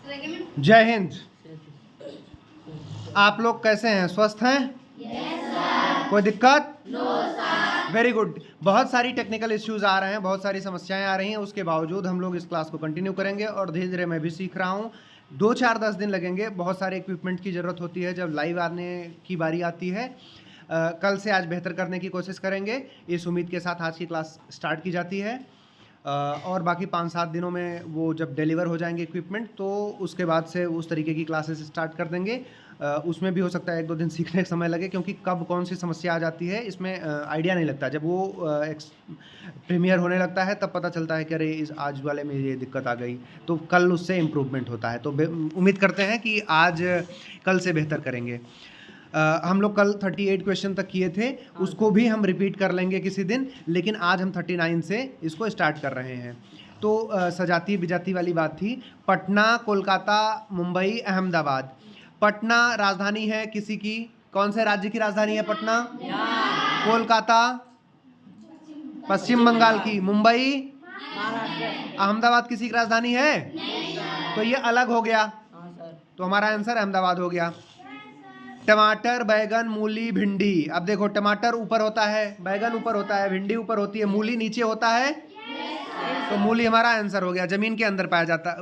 जय हिंद। आप लोग कैसे हैं? स्वस्थ हैं? कोई दिक्कत? Very good. बहुत सारी टेक्निकल इश्यूज आ रहे हैं, बहुत सारी समस्याएं आ रही हैं, उसके बावजूद हम लोग इस क्लास को कंटिन्यू करेंगे और धीरे धीरे मैं भी सीख रहा हूँ। 2-4-10 दिन लगेंगे। बहुत सारे इक्विपमेंट की ज़रूरत होती है जब लाइव आने की बारी आती है। कल से आज बेहतर करने की कोशिश करेंगे, इस उम्मीद के साथ आज की क्लास स्टार्ट की जाती है। और बाकी 5-7 दिनों में वो जब डिलीवर हो जाएंगे इक्विपमेंट तो उसके बाद से उस तरीके की क्लासेस स्टार्ट कर देंगे। उसमें भी हो सकता है 1-2 दिन सीखने का समय लगे, क्योंकि कब कौन सी समस्या आ जाती है इसमें आइडिया नहीं लगता। जब वो प्रीमियर होने लगता है तब पता चलता है कि अरे इस आज वाले में ये दिक्कत आ गई, तो कल उससे इम्प्रूवमेंट होता है। तो उम्मीद करते हैं कि आज कल से बेहतर करेंगे। हम लोग कल 38 क्वेश्चन तक किए थे, उसको भी हम रिपीट कर लेंगे किसी दिन, लेकिन आज हम 39 से इसको स्टार्ट कर रहे हैं। तो सजाती बिजाती वाली बात थी। पटना, कोलकाता, मुंबई, अहमदाबाद। पटना राजधानी है किसी की? कौन से राज्य की राजधानी है पटना? कोलकाता पश्चिम बंगाल की। मुंबई, अहमदाबाद किसी की राजधानी है? तो ये अलग हो गया, तो हमारा आंसर अहमदाबाद हो गया। टमाटर, बैगन, मूली, भिंडी। अब देखो, टमाटर ऊपर होता है, बैगन ऊपर होता है, भिंडी ऊपर होती है, मूली नीचे होता है, तो मूली हमारा आंसर हो गया। जमीन के अंदर पाया जाता,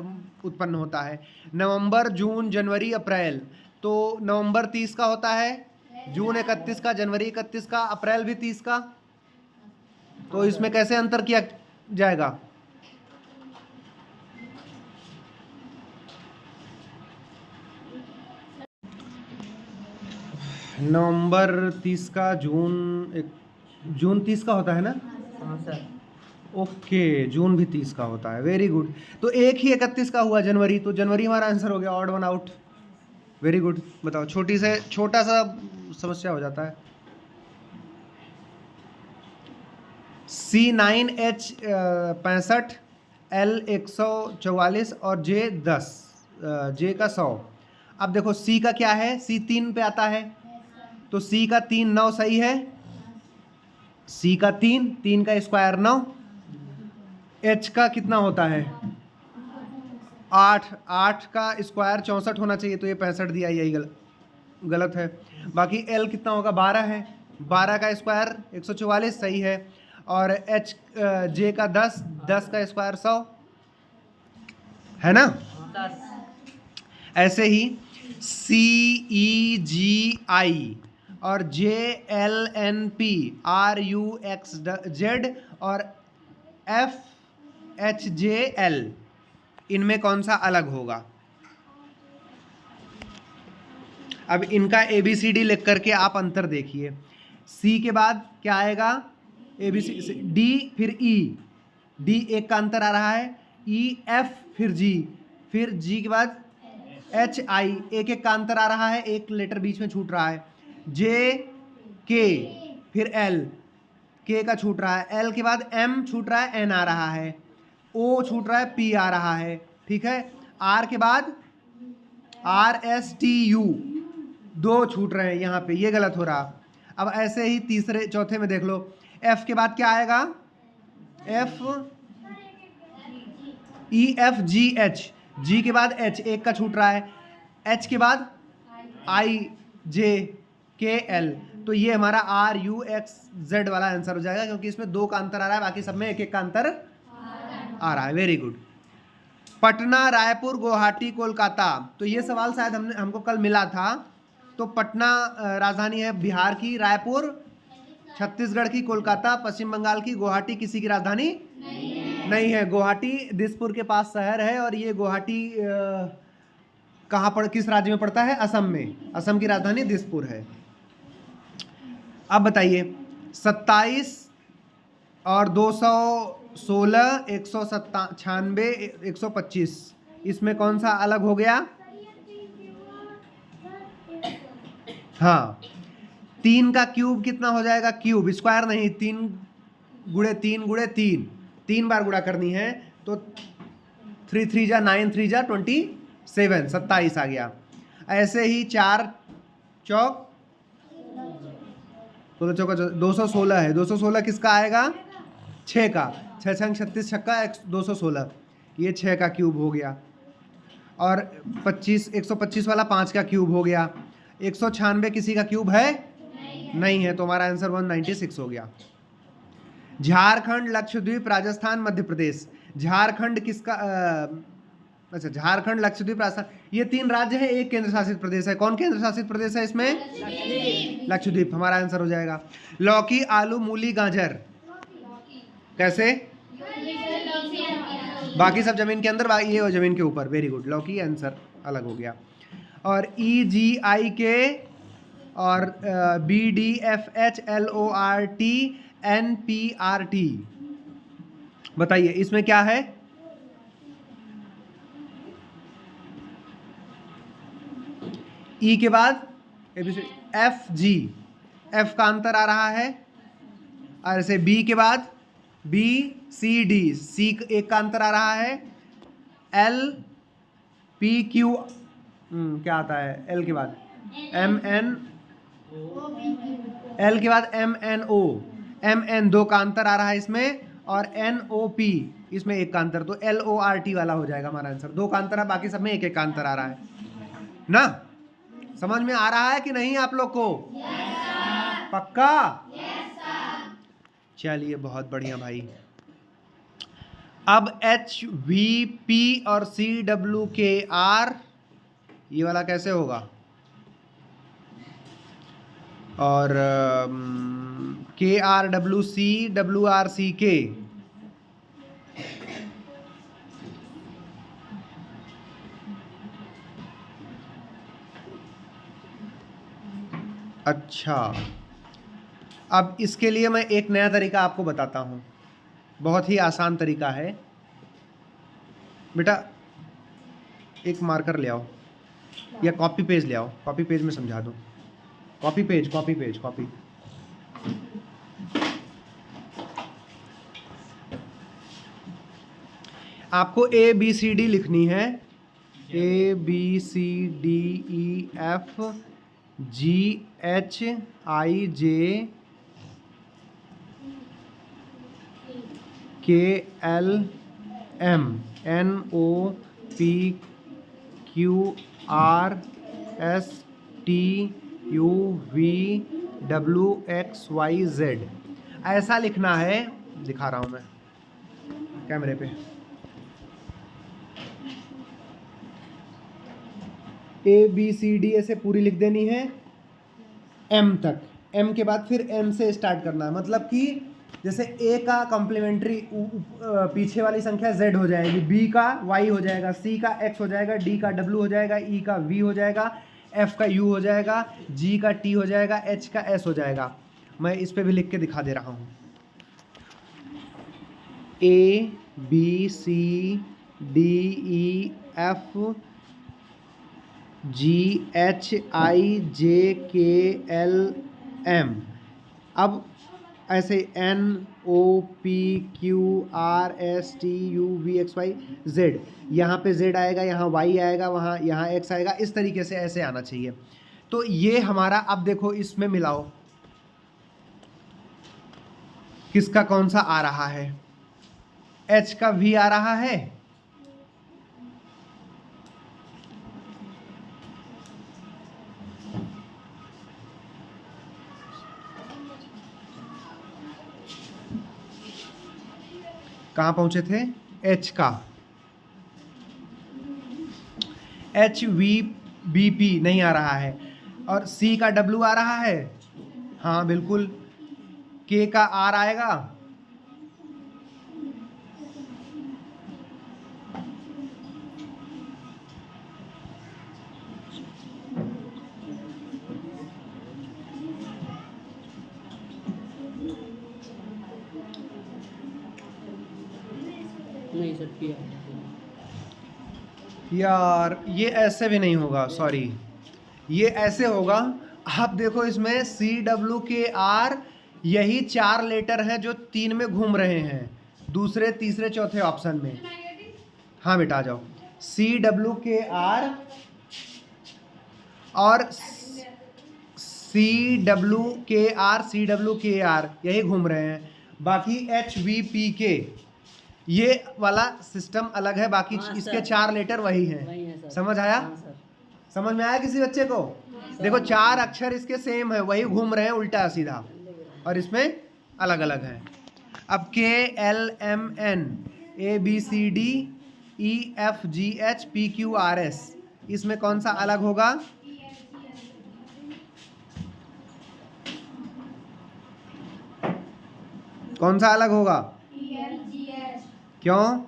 उत्पन्न होता है। नवंबर, जून, जनवरी, अप्रैल। तो नवंबर 30 का होता है, जून 31 का, जनवरी 31 का, अप्रैल भी 30 का। तो इसमें कैसे अंतर किया जाएगा? नवंबर 30 का, जून 30 का होता है ना? हाँ सर। ओके, जून भी 30 का होता है। Very good. तो एक ही 31 का हुआ जनवरी, तो जनवरी हमारा आंसर हो गया। Odd one out. Very good. बताओ, छोटा सा समस्या हो जाता है। C9H 65, L 144 और J 10, J का 100। अब देखो C का क्या है? C 3 पे आता है, तो C का 3 9 सही है। C का 3 का स्क्वायर 9। H का कितना होता है? 8 का स्क्वायर 64 होना चाहिए, तो ये 65 दिया, यही गलत है। बाकी L कितना होगा? 12 है, 12 का स्क्वायर 144 सही है। और J का 10 का स्क्वायर 100 है ना? ऐसे ही CEGI और JLNP, RUXZ और FHJL, इनमें कौन सा अलग होगा? अब इनका ABCD लिख करके आप अंतर देखिए। C के बाद क्या आएगा? ABC, D फिर E, D एक का अंतर आ रहा है, E F फिर G, फिर G के बाद HI, एक का अंतर आ रहा है, एक लेटर बीच में छूट रहा है। J K फिर L, K का छूट रहा है, L के बाद M छूट रहा है, N आ रहा है, O छूट रहा है, P आ रहा है। ठीक है। R के बाद RSTU, 2 छूट रहे हैं यहाँ पे, ये गलत हो रहा। अब ऐसे ही चौथे में देख लो। F के बाद क्या आएगा? F EFGH, G के बाद H, एक का छूट रहा है, H के बाद IJKL। तो ये हमारा RUXZ वाला आंसर हो जाएगा, क्योंकि इसमें 2 का अंतर आ रहा है, बाकी सब में एक का अंतर आ रहा है। Very good. पटना, रायपुर, गुवाहाटी, कोलकाता। तो ये सवाल शायद हमको कल मिला था। तो पटना राजधानी है बिहार की, रायपुर छत्तीसगढ़ की, कोलकाता पश्चिम बंगाल की, गुवाहाटी किसी की राजधानी नहीं है। गुवाहाटी दिसपुर के पास शहर है, और ये गुवाहाटी किस राज्य में पड़ता है? असम में। असम की राजधानी दिसपुर है। अब बताइए, 27 और 216, 196, 125, इसमें कौन सा अलग हो गया? हाँ, 3 का क्यूब कितना हो जाएगा? क्यूब, स्क्वायर नहीं, 3 गुणे 3 गुणे 3, 3 बार गुणा करनी है, तो 3 3 जा 9, 3 जा 27, 27 आ गया। ऐसे ही 4 चौक 216 है, 216 किसका आएगा? 6 का, 6 छंग 36 छक्का 216, ये 6 का क्यूब हो गया। और 125 वाला 5 का क्यूब हो गया। 196 किसी का क्यूब है? नहीं है, तो हमारा आंसर 196 हो गया। झारखंड, लक्षद्वीप, राजस्थान, मध्य प्रदेश। झारखंड किसका अच्छा, झारखंड, लक्षद्वीप, राजस्थान, ये 3 राज्य है, एक केंद्र शासित प्रदेश है। कौन केंद्र शासित प्रदेश है इसमें? लक्षद्वीप हमारा आंसर हो जाएगा। लौकी, आलू, मूली, गाजर कैसे? बाकी सब जमीन के अंदर, ये जमीन के ऊपर। वेरी गुड, लौकी आंसर अलग हो गया। और EGIK और BDFHLORT NPRT, बताइए इसमें क्या है? E के बाद FG, F का अंतर आ रहा है, और ऐसे B के बाद BCD, C एक का अंतर आ रहा है, LPQ, क्या आता है L के बाद? MN, L के बाद MNO, MN 2 का अंतर आ रहा है इसमें, और NOP इसमें 1 का अंतर, तो LORT वाला हो जाएगा हमारा आंसर। 2 का अंतर है, बाकी सब में 1 का अंतर आ रहा है ना। समझ में आ रहा है कि नहीं आप लोग को? पक्का? चलिए बहुत बढ़िया भाई। अब HVP और CWKR, ये वाला कैसे होगा? और KRWC, WRCK, अच्छा, अब इसके लिए मैं एक नया तरीका आपको बताता हूँ, बहुत ही आसान तरीका है। बेटा एक मार्कर ले आओ या कॉपी पेज ले आओ, कॉपी पेज में समझा दो। Copy page, copy page, copy. आपको ABCD लिखनी है, ABCDEFGHIJKLM NOPQRSTUVWXYZ, ऐसा लिखना है। दिखा रहा हूं मैं कैमरे पे। ABCD ऐसे पूरी लिख देनी है M तक। M के बाद फिर M से स्टार्ट करना है, मतलब कि जैसे A का कॉम्प्लीमेंट्री पीछे वाली संख्या Z हो जाएगी, B का Y हो जाएगा, C का X हो जाएगा, D का W हो जाएगा, E का V हो जाएगा, F का U हो जाएगा, G का T हो जाएगा, H का S हो जाएगा। मैं इस पे भी लिख के दिखा दे रहा हूँ। ABCDEFGHIJKLM, अब ऐसे NOPQRSTUVXYZ, यहाँ पे Z आएगा, यहाँ Y आएगा, वहाँ यहाँ X आएगा, इस तरीके से ऐसे आना चाहिए। तो ये हमारा, अब देखो इसमें मिलाओ किसका कौन सा आ रहा है। H का V आ रहा है, कहाँ पहुंचे थे? H का, HVBP नहीं आ रहा है, और C का W आ रहा है, हाँ बिल्कुल। K का R आएगा, नहीं सर पिया यार ये ऐसे भी नहीं होगा, सॉरी, ये ऐसे होगा। आप देखो इसमें CWKR, यही 4 लेटर हैं जो 3 में घूम रहे हैं, दूसरे तीसरे चौथे ऑप्शन में। हाँ बेटा आ जाओ। CWKR और CWKR यही घूम रहे हैं। बाकी HVPK ये वाला सिस्टम अलग है, बाकी हाँ, इसके सर। 4 लेटर वही हैं। वही है समझ आया? समझ में आया किसी बच्चे को? देखो 4 अक्षर इसके सेम है, वही घूम रहे हैं उल्टा सीधा, और इसमें अलग अलग है। अब KLMN ABCD EFGH PQRS, इसमें कौन सा अलग होगा? कौन सा अलग होगा? क्यों?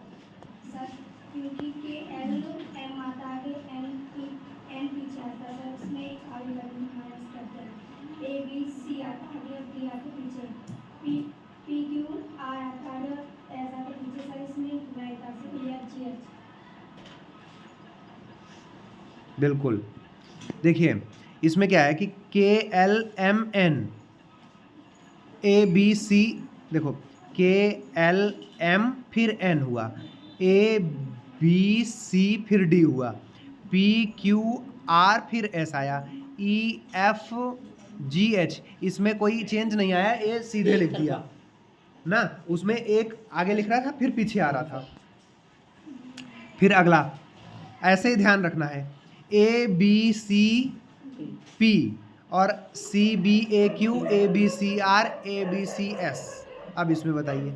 क्योंकि KL M आता है, N पीछे आता है, इसमें एक आगे माइनस करते हैं। ABC आता है, D आते पीछे, PQ R आता है, S आते पीछे, सर इसमें राइट आता है EFGH। बिल्कुल। देखिए इसमें क्या है कि KLMN ABC, देखो KLM फिर N हुआ, ABC फिर D हुआ, PQR फिर S आया, EFGH, इसमें कोई चेंज नहीं आया, ये सीधे लिख दिया ना। उसमें एक आगे लिख रहा था फिर पीछे आ रहा था, फिर अगला, ऐसे ही ध्यान रखना है। ABCP और CBAQ ABCR ABCS। अब इसमें बताइए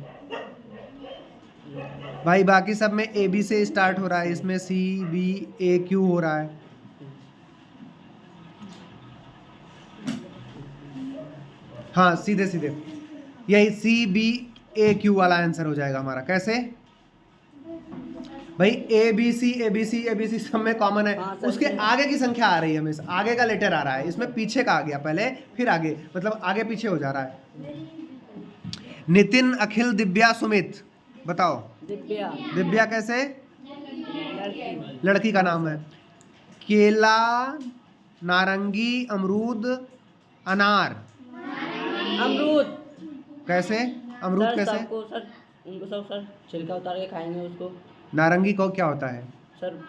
भाई, बाकी सब में AB से स्टार्ट हो रहा है, इसमें CBAQ हो रहा है। हाँ सीधे सीधे यही CBAQ वाला आंसर हो जाएगा हमारा। कैसे भाई? ABC सब में कॉमन है। उसके आगे की संख्या आ रही है हमेशा, आगे का लेटर आ रहा है, इसमें पीछे का आ गया पहले फिर आगे, मतलब आगे पीछे हो जा रहा है। नितिन, अखिल, दिव्या, सुमित, बताओ। दिव्या कैसे? लड़की का नाम है। केला, नारंगी, अमरूद, अनार। अमरूद कैसे? अमरूद सर, कैसे? सबको सर, उनको सब सर छिलका उतार के खाएंगे उसको। नारंगी को क्या होता है? सर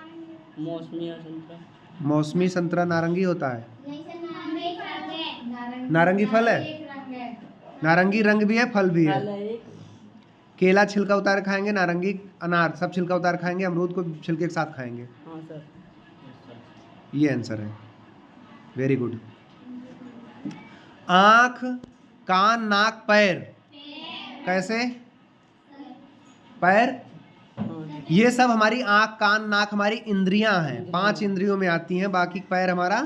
मौसमी या संतरा। मौसमी संतरा नारंगी होता है? नारंगी फल है? नारंगी रंग भी है, फल भी है। केला छिलका उतार खाएंगे, नारंगी अनार सब छिलका उतार खाएंगे, अमरूद को छिलके के साथ खाएंगे। हाँ सर, ये आंसर है। Very good. आँख, कान, नाक, पैर। कैसे? पैर, ये सब हमारी आँख, कान, नाक हमारी इंद्रियां हैं, 5 इंद्रियों में आती हैं। बाकी पैर हमारा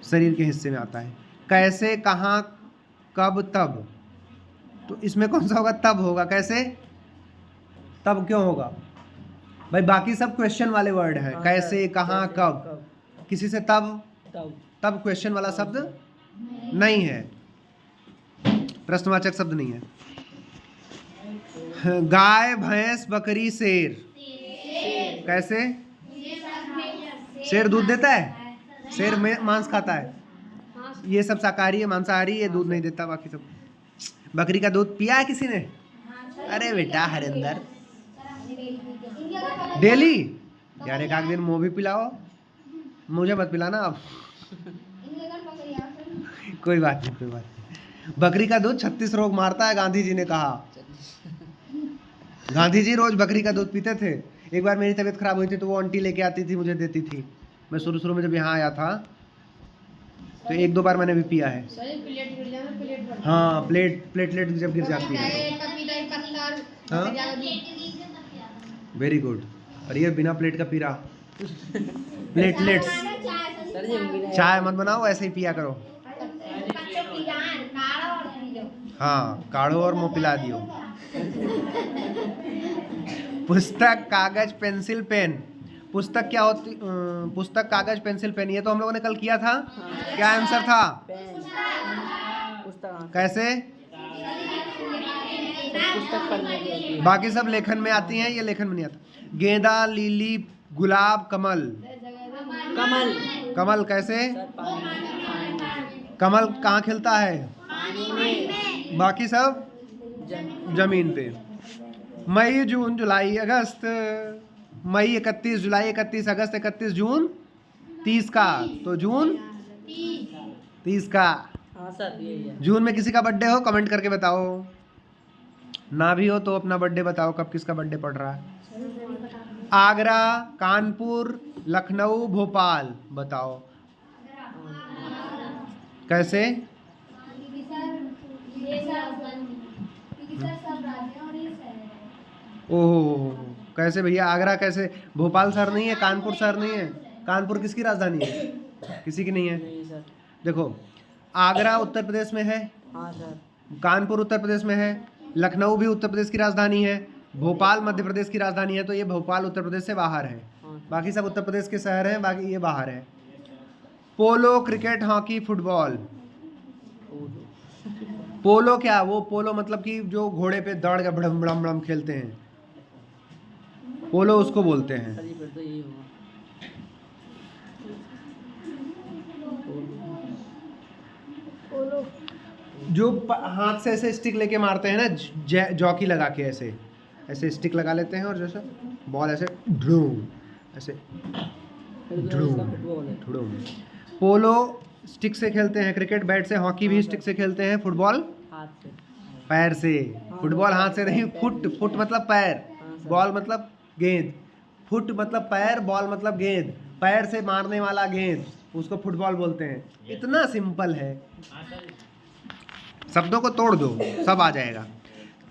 शरीर के हिस्से में आता है। कैसे, कहाँ, कब, तब, तो इसमें कौन सा होगा? तब होगा। कैसे? तब क्यों होगा भाई? बाकी सब क्वेश्चन वाले वर्ड हैं। कैसे, कहाँ, कब, किसी से तब क्वेश्चन वाला शब्द नहीं है, प्रश्नवाचक शब्द नहीं है। गाय, भैंस, बकरी, शेर। कैसे? शेर दूध देता है? शेर मांस खाता है? ये सब शाकाहारी है, मांसाहारी, ये दूध नहीं देता। बाकी सब। बकरी का दूध पिया है किसी ने? अरे बेटा हरिंदर, डेली यार, एक आध दिन मुँह भी पिलाओ, मुझे मत पिलाना अब। कोई बात नहीं, कोई बात नहीं। बकरी का दूध 36 रोग मारता है, गांधी जी ने कहा। गांधी जी रोज बकरी का दूध पीते थे। एक बार मेरी तबीयत खराब हुई थी तो वो आंटी लेके आती थी, मुझे देती थी। मैं शुरू में जब यहाँ आया था तो 1-2 बार मैंने भी पिया है। हाँ, प्लेटलेट जब गिर जाती है। हाँ वेरी गुड। और ये बिना प्लेट का पी रहा। प्लेटलेट्स। चाय मत बनाओ, ऐसे ही पिया करो। हाँ, काढ़ो और मुँह पिला दियो। पुस्तक, कागज, पेंसिल, पेन। पुस्तक क्या होती? पुस्तक, कागज, पेंसिल, पेन, ये तो हम लोगों ने कल किया था। क्या आंसर था? कैसे? बाकी सब लेखन में आती हैं, ये लेखन में नहीं आता। गेंदा, लिली, गुलाब, कमल। कमल कैसे? कमल कहाँ खिलता है? बाकी सब जमीन पे। मई, जून, जुलाई, अगस्त। मई 31, जुलाई 31, अगस्त 31, जून 30 का, तो जून 30 का। हाँ सर, यही है। जून में किसी का बर्थडे हो कमेंट करके बताओ, ना भी हो तो अपना बर्थडे बताओ, कब किसका बर्थडे पड़ रहा है। आगरा, कानपुर, लखनऊ, भोपाल। बताओ कैसे? ओहो, कैसे भैया? आगरा कैसे? भोपाल शहर नहीं है, कानपुर शहर नहीं है। कानपुर किसकी राजधानी है? किसी की नहीं है। नहीं सर। देखो, आगरा उत्तर प्रदेश में है, हाँ सर। कानपुर उत्तर प्रदेश में है, लखनऊ भी उत्तर प्रदेश की राजधानी है, भोपाल मध्य प्रदेश की राजधानी है। तो ये भोपाल उत्तर प्रदेश से बाहर है, हाँ सर। बाकी सब उत्तर प्रदेश के शहर हैं, बाकी ये बाहर है। पोलो, क्रिकेट, हॉकी, फुटबॉल। पोलो क्या? वो पोलो मतलब कि जो घोड़े पे दौड़ के बड़म बड़म बड़म खेलते हैं, पोलो उसको बोलते हैं। सर फिर तो यही होगा। जो हाथ से ऐसे स्टिक लेके मारते हैं ना, जॉकी लगा के ऐसे ऐसे स्टिक लगा लेते हैं और जैसे बॉल ऐसे ढूम ऐसे फिर तो ढूम इसका फुटबॉल है। ढूम। पोलो स्टिक से खेलते हैं, क्रिकेट बैट से, हॉकी भी स्टिक से खेलते हैं, फुटबॉल हाथ से। पैर से। फुटबॉल हाथ से नहीं, फुट फुट मतलब पैर, हाँ सर। बॉल मतलब गेंद। फुट मतलब पैर, बॉल मतलब गेंद। पैर से मारने वाला गेंद उसको फुटबॉल बोलते हैं। इतना सिंपल है, शब्दों को तोड़ दो सब आ जाएगा।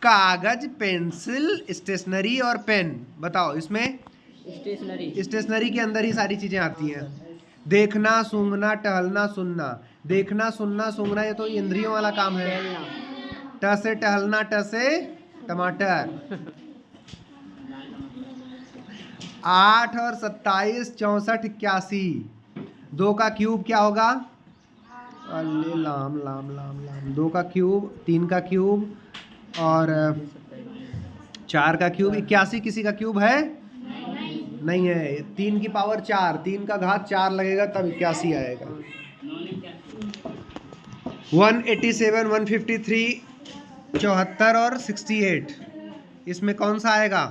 कागज, पेंसिल, स्टेशनरी और पेन। बताओ इसमें स्टेशनरी। स्टेशनरी के अंदर ही सारी चीजें आती हैं। देखना, सूंघना, टहलना, सुनना। देखना, सुनना, सूंघना ये तो इंद्रियों वाला काम है। ट से टहलना, ट से टमाटर। 8 और 27, 64, 81। 2 का क्यूब क्या होगा? अल्ले लाम लाम लाम लाम। 2 का क्यूब, 3 का क्यूब और 4 का क्यूब। 81 किसी का क्यूब है? नहीं है। 3 की पावर 4, 3 का घात 4 लगेगा तब 81 आएगा। 187, 153, 74 और 68, इसमें कौन सा आएगा?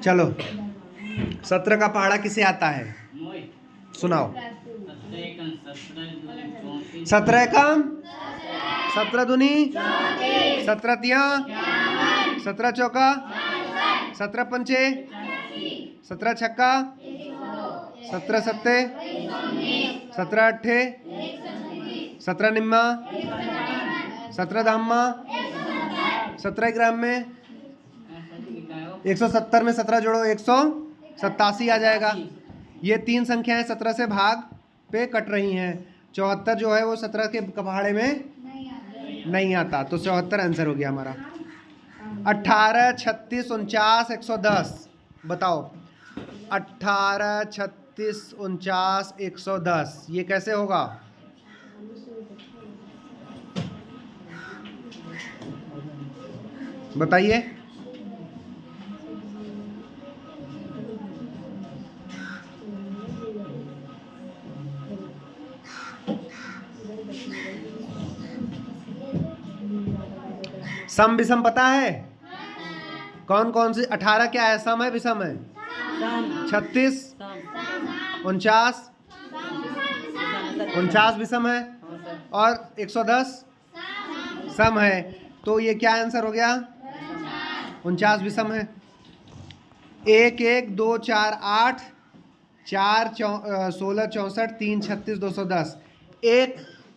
चलो, 17 का पहाड़ा किसे आता है? सुनाओ। 17 एकम, 17 दूनी, 17 तिया, 17 चौका, 17 पंचे, 17 छक्का, 17 सत्ते, 17 अट्ठे, 17 निम्मा, 17 धाम्मा, 17 ग्राम में 170 में 17 जोड़ो 187 आ जाएगा। ये 3 संख्याएं 17 से भाग पे कट रही हैं। 74 जो है वो 17 के पहाड़े में नहीं आता, तो 74 आंसर हो गया हमारा। 18, 36, 49, 110। बताओ 18, 36, 49, 110 ये कैसे होगा? बताइए। सम विषम पता है? कौन कौन सी? 18 क्या है? सम है विषम है? 36, 49, 49 विषम है और 110 सम है। तो ये क्या आंसर हो गया? 49 विषम है। 1, 1, 2, 4, 8, 4, 16, 64, 3, 36, 210। 1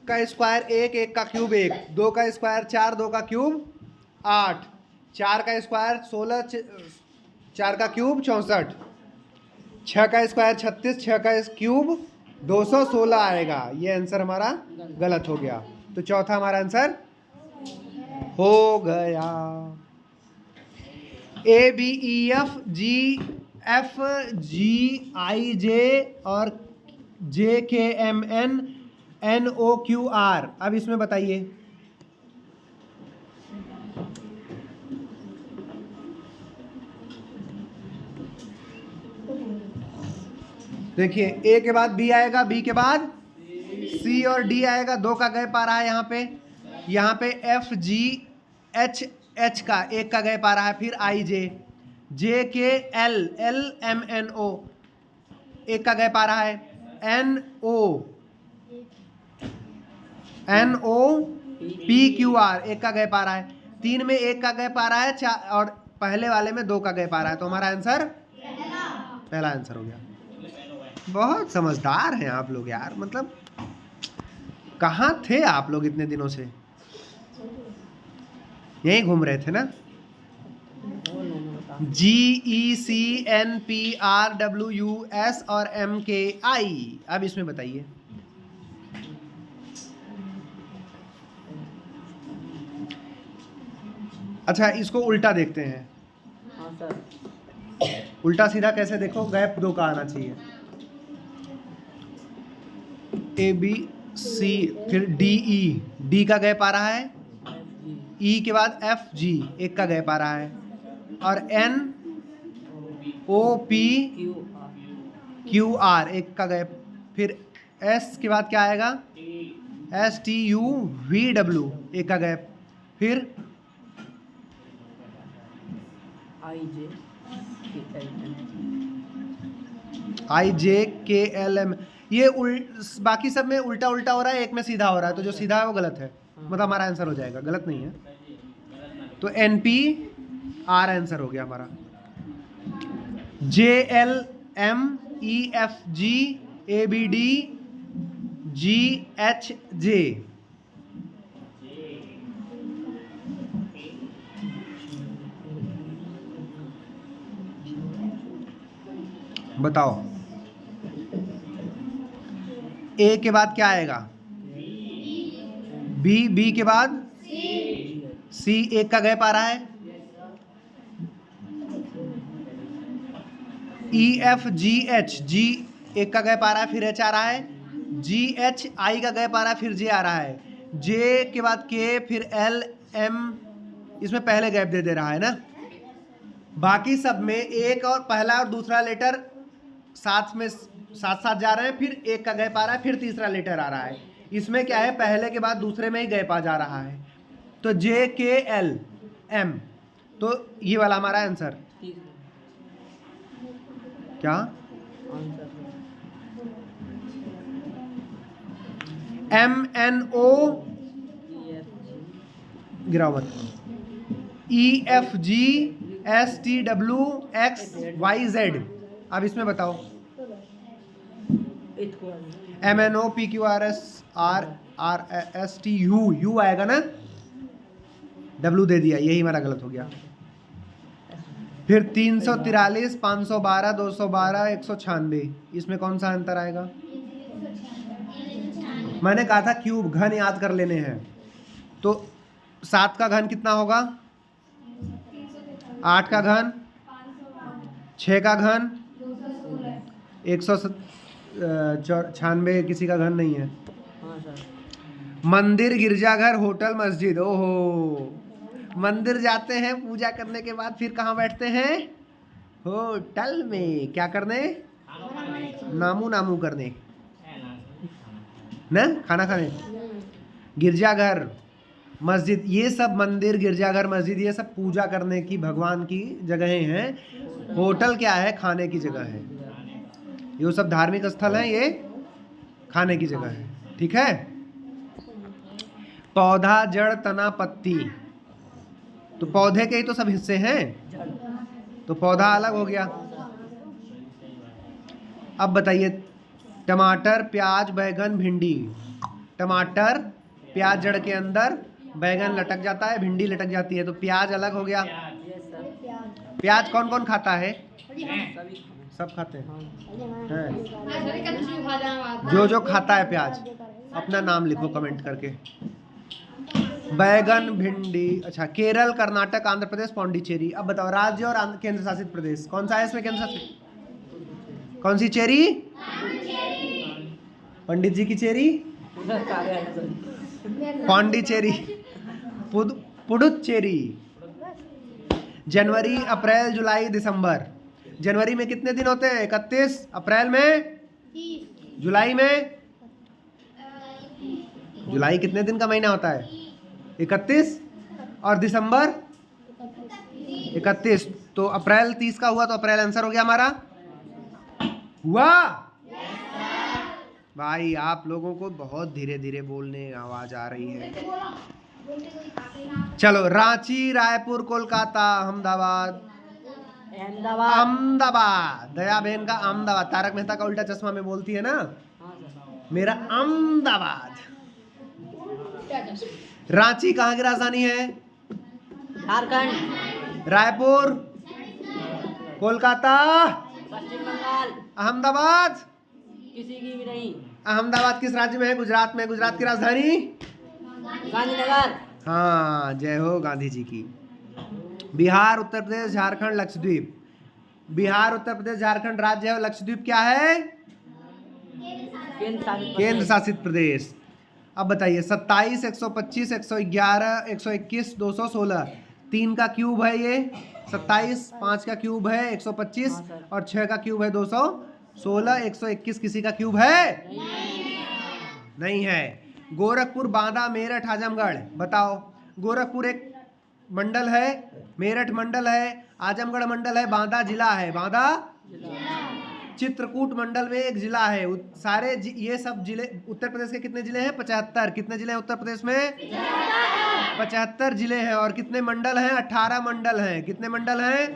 का स्क्वायर 1, 1 का क्यूब 1, 2 का स्क्वायर 4, 2 का क्यूब 8, 4 का स्क्वायर 16, 4 का क्यूब 64, 6 का स्क्वायर 36, 6 का क्यूब 216 आएगा। ये आंसर हमारा गलत हो गया, तो चौथा हमारा आंसर हो गया। ABEF GF GIJ और JKMN NOQR। अब इसमें बताइए। देखिए, ए के बाद बी आएगा, बी के बाद सी और डी आएगा। 2 का गैप आ रहा है यहाँ पे एफ जी एच, एच का 1 का गैप आ रहा है। फिर आई J, J K L, L M N O 1 का गैप आ रहा है। N O P Q R 1 का गैप आ रहा है। 3 में 1 का गैप आ रहा है, और पहले वाले में 2 का गैप आ रहा है, तो हमारा आंसर पहला आंसर हो गया। बहुत समझदार हैं आप लोग यार, मतलब कहाँ थे आप लोग इतने दिनों से? यहीं घूम रहे थे ना? GECNPRWS और MKI। अब इसमें बताइए, अच्छा इसको उल्टा देखते हैं। हाँ सर। उल्टा सीधा कैसे? देखो, गैप 2 का आना चाहिए, ABC, फिर DE, D का गैप आ रहा है, E के बाद FG 1 का गैप आ रहा है, और NOP QR 1 का गैप, फिर S के बाद क्या आएगा? STUVW 1 का गैप, फिर IJKLM। ये बाकी सब में उल्टा उल्टा हो रहा है, एक में सीधा हो रहा है, तो जो सीधा है वो गलत है, मतलब हमारा आंसर हो जाएगा, गलत नहीं है। तो NPR आंसर हो गया हमारा। JLMEFG ABD GHJ। बताओ, A के बाद क्या आएगा? B के बाद C 1 का गैप आ रहा है, EFGH G 1 का गैप आ रहा है, फिर H आ रहा है, GHI का गैप आ रहा है, फिर J आ रहा है, J के बाद K, फिर LM, इसमें पहले गैप दे रहा है ना। बाकी सब में एक और पहला और दूसरा लेटर साथ साथ जा रहे हैं, फिर 1 का गैप आ रहा है, फिर तीसरा लेटर आ रहा है। इसमें क्या है, पहले के बाद दूसरे में ही गैप आ जा रहा है, तो JKLM, तो ये वाला हमारा आंसर क्या? MNO गिराओ मत, EFG STWXYZ। अब इसमें बताओ, MNO PQRSRSTU U आएगा ना, W दे दिया, यही हमारा गलत हो गया। फिर 343 512 212 196, इसमें कौन सा अंतर आएगा? मैंने कहा था क्यूब घन याद कर लेने हैं, तो 7 का घन कितना होगा? 8 का घन, 6 का घन, 196, किसी का घन नहीं है। मंदिर, गिरजाघर, होटल, मस्जिद। ओहो, मंदिर जाते हैं पूजा करने के बाद, फिर कहाँ बैठते हैं? होटल में। क्या करने? नामू करने ना, खाना खाने। गिरजाघर, मस्जिद, ये सब मंदिर, गिरजाघर, मस्जिद, ये सब पूजा करने की, भगवान की जगहें हैं। होटल क्या है? खाने की जगह है। ये सब धार्मिक स्थल हैं, ये खाने की जगह है। ठीक है। पौधा, जड़, तना, पत्ती, तो पौधे के ही तो सब हिस्से हैं, तो पौधा अलग हो गया। अब बताइए, टमाटर, प्याज, बैगन, भिंडी। टमाटर, प्याज जड़ के अंदर, बैगन लटक जाता है, भिंडी लटक जाती है, तो प्याज अलग हो गया। प्याज कौन कौन खाता है? सब खाते हैं। जो खाता है प्याज, अपना नाम लिखो कमेंट करके। बैगन, भिंडी। अच्छा, केरल, कर्नाटक, आंध्र प्रदेश, पौंडीचेरी। अब बताओ, राज्य और केंद्र शासित प्रदेश कौन सा है इसमें? केंद्र शासित कौन सी चेरी? पंडित जी की चेरी, पौंडीचेरी, पुडुचेरी। जनवरी, अप्रैल, जुलाई, दिसंबर। जनवरी में कितने दिन होते हैं? 31। अप्रैल में, जुलाई में, जुलाई कितने दिन का महीना होता है? 31। और दिसंबर 31। तो अप्रैल 30 का हुआ, तो अप्रैल आंसर हो गया हमारा। हुआ भाई, आप लोगों को बहुत धीरे धीरे बोलने आवाज आ रही है। चलो, रांची, रायपुर, कोलकाता, अहमदाबाद। अहमदाबाद। अहमदाबाद। दया बहन का अहमदाबाद। तारक मेहता का उल्टा चश्मा में बोलती है ना, हाँ सर। मेरा अहमदाबाद। रांची कहाँ की राजधानी है? झारखंड। रायपुर, कोलकाता, पश्चिम बंगाल। अहमदाबाद। किसी की भी नहीं। अहमदाबाद किस राज्य में है? गुजरात में। गुजरात की राजधानी? गांधीनगर। हाँ, जय हो गांधी जी की। बिहार, उत्तर प्रदेश, झारखंड, लक्षद्वीप। बिहार, उत्तर प्रदेश, झारखंड राज्य है और लक्षद्वीप क्या है? केंद्र शासित प्रदेश। अब बताइए, 27, 125, 111, 121, 216, 3 का क्यूब है ये 27, 5 का क्यूब है 125 और 6 का क्यूब है 216, 121 किसी का क्यूब है? नहीं है। गोरखपुर, बांदा, मेरठ, आजमगढ़। बताओ, गोरखपुर एक मंडल है, मेरठ मंडल है, आजमगढ़ मंडल है, बांदा जिला है। बांदा चित्रकूट मंडल में एक जिला है। सारे ये सब जिले उत्तर प्रदेश के कितने जिले हैं? 75। कितने जिले हैं उत्तर प्रदेश में? 75 जिले हैं। और कितने मंडल हैं? 18 मंडल हैं। कितने मंडल हैं?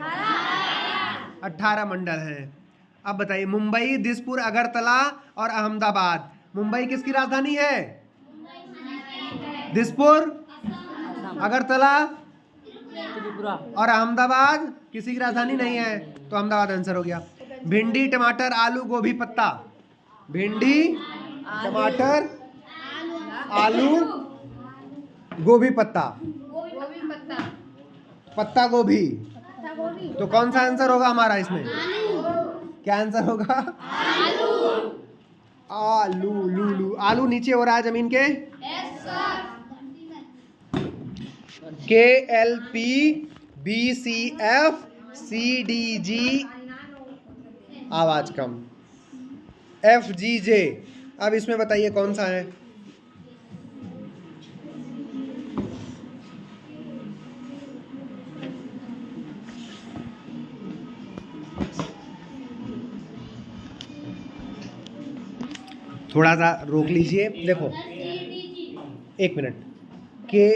18 मंडल हैं। अब बताइए, मुंबई, दिसपुर, अगरतला और अहमदाबाद। मुंबई किसकी राजधानी है? दिसपुर, अगरतला और अहमदाबाद किसी की राजधानी नहीं है, तो अहमदाबाद आंसर हो गया। भिंडी, टमाटर, आलू, गोभी, पत्ता। भिंडी, टमाटर, आलू, गोभी, पत्ता। पत्ता गोभी। तो कौन सा आंसर होगा हमारा इसमें? क्या आंसर होगा? आलू। लूलू। आलू नीचे हो रहा है जमीन के। KLP BCF CDG आवाज कम, FGJ। अब इसमें बताइए कौन सा है? थोड़ा सा रोक लीजिए, देखो एक मिनट। के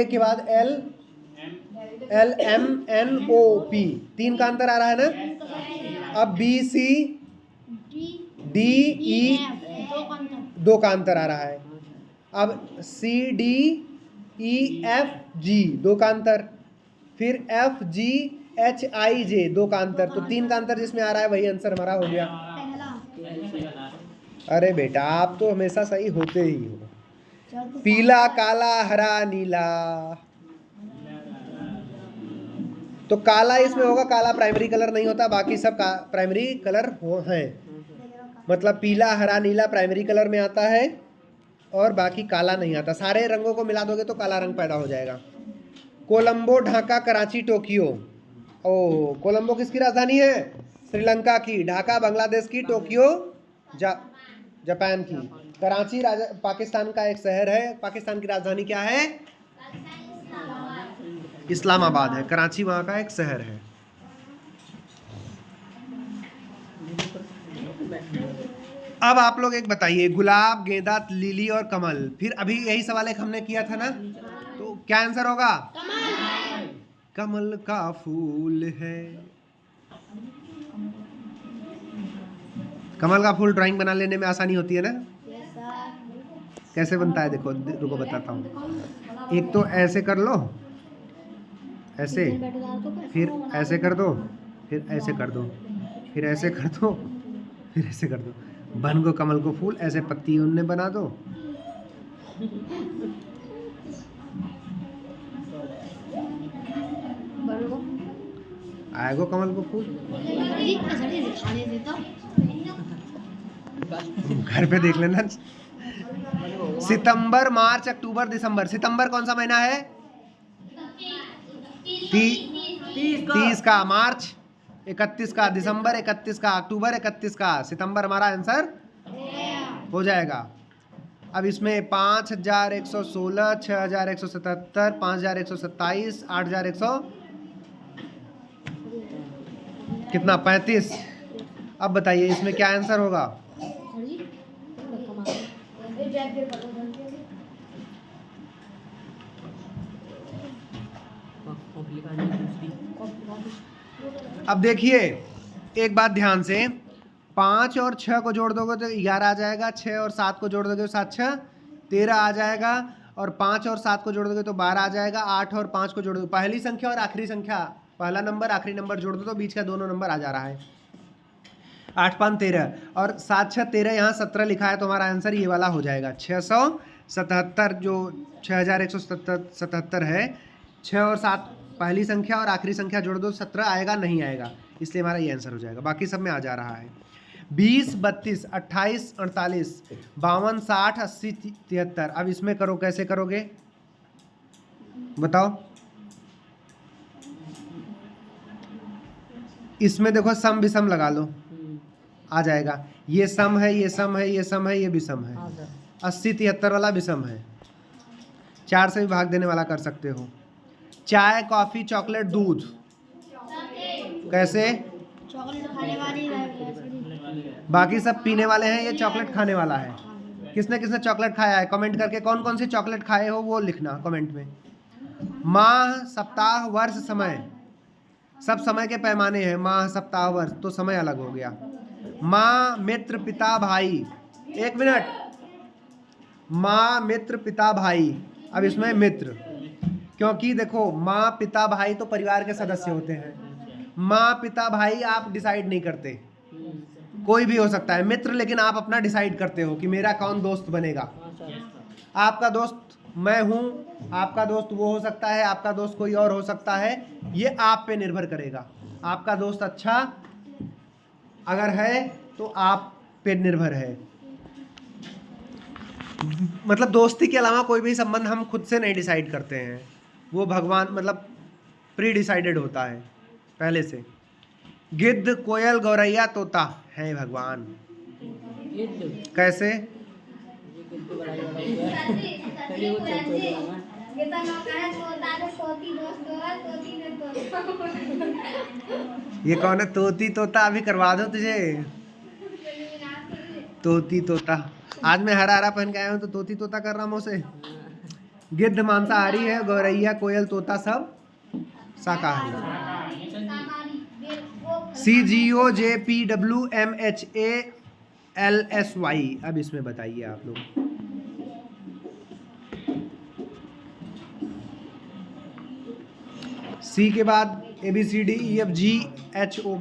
के बाद LMNOP 3 का अंतर आ रहा है ना। अब BCDE 2 का अंतर आ रहा है। अब CDEFG 2 का अंतर, फिर FGHIJ 2 का अंतर। तो 3 का अंतर जिसमें आ रहा है वही आंसर हमारा हो गया। अरे बेटा, आप तो हमेशा सही होते ही हो। पीला, काला, हरा, नीला। तो काला इसमें होगा। काला प्राइमरी कलर नहीं होता, बाकी सब प्राइमरी कलर हैं। मतलब पीला, हरा, नीला प्राइमरी कलर में आता है और बाकी काला नहीं आता। सारे रंगों को मिला दोगे तो काला रंग पैदा हो जाएगा। कोलंबो, ढाका, कराची, टोक्यो। ओह, कोलंबो किसकी राजधानी है? श्रीलंका की। ढाका बांग्लादेश की। टोक्यो जापान की। कराची पाकिस्तान का एक शहर है। पाकिस्तान की राजधानी क्या है? इस्लामाबाद है। कराची वहाँ का एक शहर है। अब आप लोग एक बताइए, गुलाब, गेंदा, लिली और कमल। फिर अभी यही सवाल एक हमने किया था ना, तो क्या आंसर होगा? कमल का फूल है। कमल का फूल ड्राइंग बना लेने में आसानी होती है ना। कैसे बनता है देखो, रुको बताता हूँ। एक तो ऐसे कर लो, ऐसे, फिर ऐसे कर दो, फिर ऐसे कर दो, फिर ऐसे कर दो, फिर ऐसे कर दो। बन को कमल को फूल। ऐसे पत्ती उनने बना दो। आएगो कमल को फूल। घर पे देख लेना। सितंबर, मार्च, अक्टूबर, दिसंबर। सितंबर कौन सा महीना है? 30 का। मार्च 31 का। दिसंबर 31 का। अक्टूबर 31 का। सितंबर हमारा आंसर हो जाएगा। अब इसमें 5116, 6177, 5127, 8100 कितना? 35। अब बताइए इसमें क्या आंसर होगा? लिखा नहीं दूसरी। अब देखिए एक बात ध्यान से, 5 और 6 को जोड़ दोगे तो 11 आ जाएगा, 6 और 7 को जोड़ दोगे तो 7 6 13 आ जाएगा, और 5 और 7 को जोड़ दोगे तो 12 आ जाएगा, 8 और 5 को जोड़ दोगे, पहली संख्या और आखिरी संख्या, पहला नंबर आखिरी नंबर जोड़ दो तो बीच का दोनों नंबर आ जा रहा है। 8 5 13 और 7 6 13, यहाँ 17 लिखा है तो हमारा आंसर ये वाला हो जाएगा 677, जो 6177 है। 6 और 7 पहली संख्या और आखिरी संख्या जोड़ दो 17 आएगा, नहीं आएगा, इसलिए हमारा ये आंसर हो जाएगा। बाकी सब में आ जा रहा है। 20 32 28 48 52 60 80 73। अब इसमें करो, कैसे करोगे बताओ। इसमें देखो सम विषम लगा लो, आ जाएगा। ये सम है, ये सम है, ये सम है, ये विषम है। हाँ सर। 80 73 वाला विषम है। 4 से भी भाग देने वाला कर सकते हो। चाय कॉफी चॉकलेट दूध, कैसे? चॉकलेट खाने वाली है। बाकी सब पीने वाले हैं, ये चॉकलेट खाने वाला है। किसने किसने चॉकलेट खाया है कमेंट करके, कौन कौन सी चॉकलेट खाए हो वो लिखना कमेंट में। माह सप्ताह वर्ष समय, सब समय के पैमाने हैं। माह सप्ताह वर्ष तो समय अलग हो गया। माँ मित्र पिता भाई, 1 मिनट, माँ मित्र पिता भाई। अब इसमें मित्र, क्योंकि देखो माँ पिता भाई तो परिवार के सदस्य होते हैं। माँ पिता भाई आप डिसाइड नहीं करते, कोई भी हो सकता है। मित्र लेकिन आप अपना डिसाइड करते हो कि मेरा कौन दोस्त बनेगा। हाँ सर। आपका दोस्त मैं हूँ, आपका दोस्त वो हो सकता है, आपका दोस्त कोई और हो सकता है। ये आप पे निर्भर करेगा। आपका दोस्त अच्छा अगर है तो आप पे निर्भर है। मतलब दोस्ती के अलावा कोई भी संबंध हम खुद से नहीं डिसाइड करते हैं, वो भगवान मतलब प्री डिसाइडेड होता है पहले से। गिद्ध कोयल गौरैया तोता है भगवान, गिद्ध, कैसे? ये गिद्ध बड़ा बड़ा हुआ है। पहले वो छोटे हुआ है। ये कौन है? तोती तोता, अभी करवा दो तुझे। तोती तोता, आज मैं हरा हरा पहन के आया हूँ तो तोती तोता कर रहा हूँ उसे। गिद्ध मांसाहारी है, गौरैया कोयल तोता सब शाकाहारी। CGOJPWMHALSY। अब इसमें बताइए आप लोग। सी के बाद ABCDEFGHO।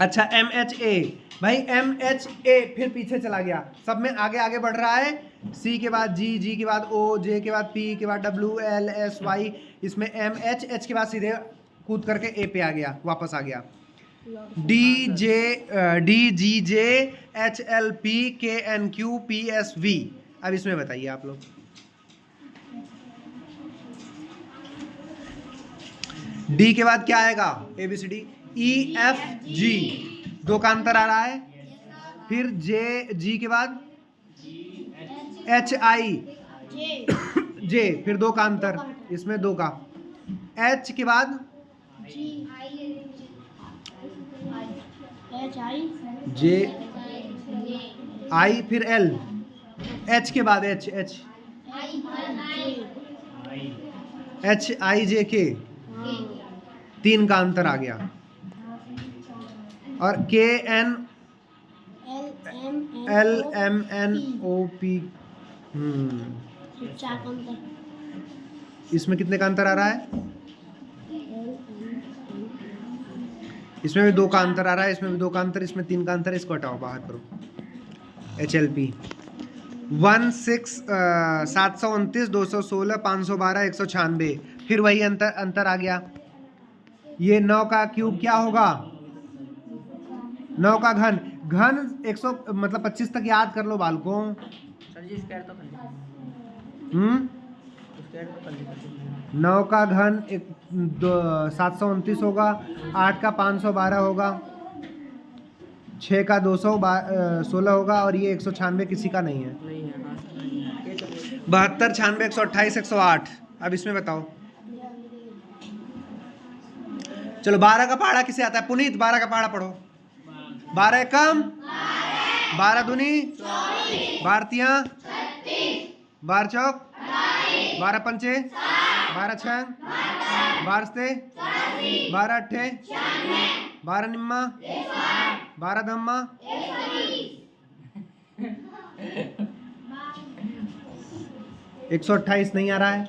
अच्छा MHA, भाई MHA फिर पीछे चला गया, सब में आगे आगे बढ़ रहा है। C के बाद G, G के बाद O, J के बाद P के बाद W, L, S, Y, इसमें MH, H के बाद सीधे कूद करके A पे आ गया, वापस आ गया। D, G, J, H, L, P, K, N, Q, P, S, V। अब इसमें बताइए आप लोग। D के बाद क्या आएगा? ABCD E, F, G, 2 का अंतर आ रहा है। फिर G के बाद H, I, J, फिर 2 का अंतर, इसमें 2 का। H के बाद J, I, फिर L। H के बाद H, I, J, K, 3 का अंतर आ गया। और K, N, L, M, N, O, P। इसमें कितने का अंतर आ रहा है? इसमें भी 2 का अंतर आ रहा है, इसमें भी 2 का अंतर, इसमें 3 का अंतर। इसको हटाओ, बाहर करो। HLP 729 216 512 196, फिर वही अंतर आ गया। ये 9 का क्यूब क्या होगा? 9 का घन 100 मतलब 25 तक याद कर लो बालकों। सर जी स्क्वायर तो कर लीजिए। स्क्वायर तो कर लीजिए। 9 का घन 729 होगा, 8 का 512 होगा, 6 का 216 होगा, और ये 196 किसी का नहीं है। नहीं है, हाँ सर, नहीं है। 72 96 128 108। अब इसमें बताओ। चलो 12 का पहाड़ा किसे आता है? पुनीत 12 का पहाड़ा पढ़ो। 12 कम 12 दूनी 12 तिया 12 चौक 12 पंचे 12 छंग 12 सते 12 अट्ठे 12 निम्मा 12 धम्मा 128 नहीं आ रहा है।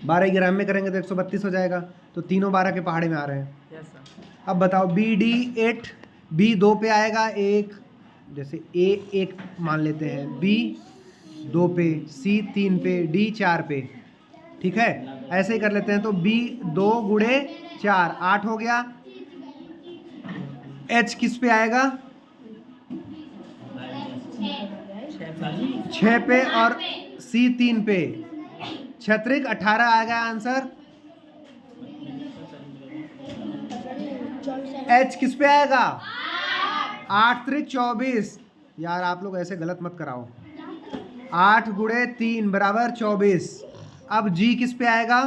12 ग्राम में करेंगे तो 132 हो जाएगा। तो तीनों 12 के पहाड़े में आ रहे हैं। Yes sir. अब बताओ BD 8, B 2 पे आएगा 1, जैसे A 1 मान लेते हैं, B 2 पे, C 3 पे, D 4 पे, ठीक है। ऐसे ही कर लेते हैं। तो B 2 गुणे 4 8 हो गया। H किस पे आएगा? 6 पे और C 3 पे, 6 18 आएगा आंसर। H किस पे आएगा? 8 3 24। यार आप लोग ऐसे गलत मत कराओ। 8 गुणे 3 बराबर 24। अब G किस पे आएगा?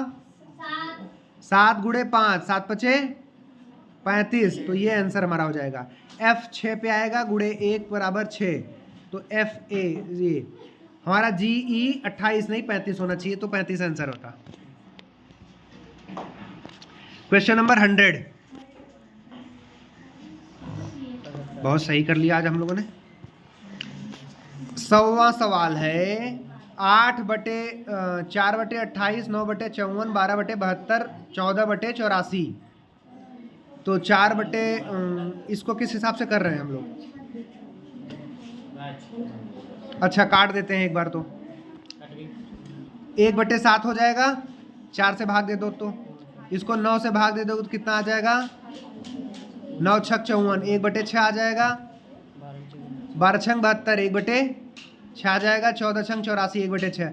7 गुणे 5 7 5 35। तो ये आंसर हमारा हो जाएगा। F 6 पे आएगा गुणे 1 बराबर 6। तो FA ये हमारा GE 28 नहीं 35 होना चाहिए, तो 35 आंसर होता। Question number 100। बहुत सही कर लिया आज हम लोगों ने। 100वां सवाल है 8 बटे 4 बटे 28 9 बटे 54 12 बटे 72 14 बटे 84। तो 4 बटे इसको किस हिसाब से कर रहे हैं हम लोग? अच्छा काट देते हैं एक बार। तो 1 बटे 7 हो जाएगा। 4 से भाग दे दो तो इसको 9 से भाग दे दो तो कितना आ जाएगा? 9 छक 54 1 बटे 6 आ जाएगा। 12 छंग 72 1 बटे 6 आ जाएगा। 14 छंग 84 1 बटे 6।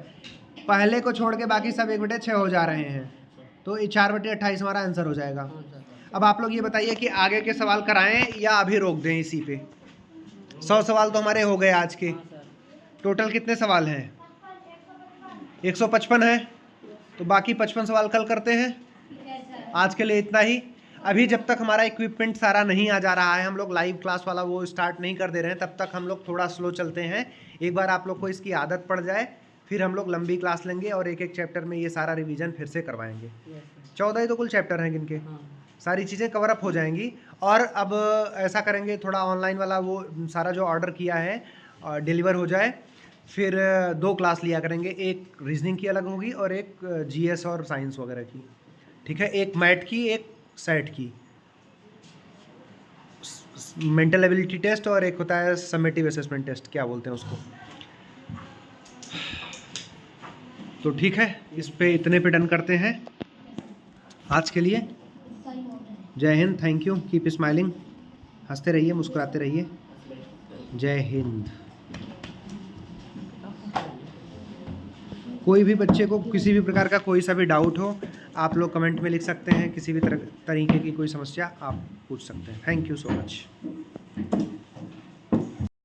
पहले को छोड़ के बाकी सब 1 बटे 6 हो जा रहे हैं। तो ये 4 बटे 28 हमारा आंसर हो जाएगा। अब आप लोग ये बताइए कि आगे के सवाल कराएं या अभी रोक दें इसी पे। 100 सवाल तो हमारे हो गए आज के। टोटल कितने सवाल हैं? 155 है। तो बाकी 55 सवाल कल करते हैं। आज के लिए इतना ही। अभी जब तक हमारा इक्विपमेंट सारा नहीं आ जा रहा है, हम लोग लाइव क्लास वाला वो स्टार्ट नहीं कर दे रहे हैं, तब तक हम लोग थोड़ा स्लो चलते हैं। एक बार आप लोग को इसकी आदत पड़ जाए फिर हम लोग लंबी क्लास लेंगे और एक एक चैप्टर में ये सारा रिवीजन फिर से करवाएंगे। 14 ही तो कुल चैप्टर हैं जिनके सारी चीज़ें कवर अप हो जाएंगी। और अब ऐसा करेंगे थोड़ा ऑनलाइन वाला वो सारा जो ऑर्डर किया है डिलीवर हो जाए, फिर 2 क्लास लिया करेंगे। एक रीजनिंग की अलग होगी और एक GS और साइंस वगैरह की, ठीक है। एक मैथ की, एक सेट की, मेंटल एबिलिटी टेस्ट, और एक होता है समेटिव असेसमेंट टेस्ट, क्या बोलते हैं उसको। तो ठीक है, इस पे इतने पे डन करते हैं आज के लिए। जय Hind, thank you, keep smiling, हंसते रहिए, मुस्कुराते रहिए। जय हिंद। कोई भी बच्चे को किसी भी प्रकार का कोई सा भी डाउट हो आप लोग कमेंट में लिख सकते हैं। किसी भी तरीके की कोई समस्या आप पूछ सकते हैं। Thank you so much.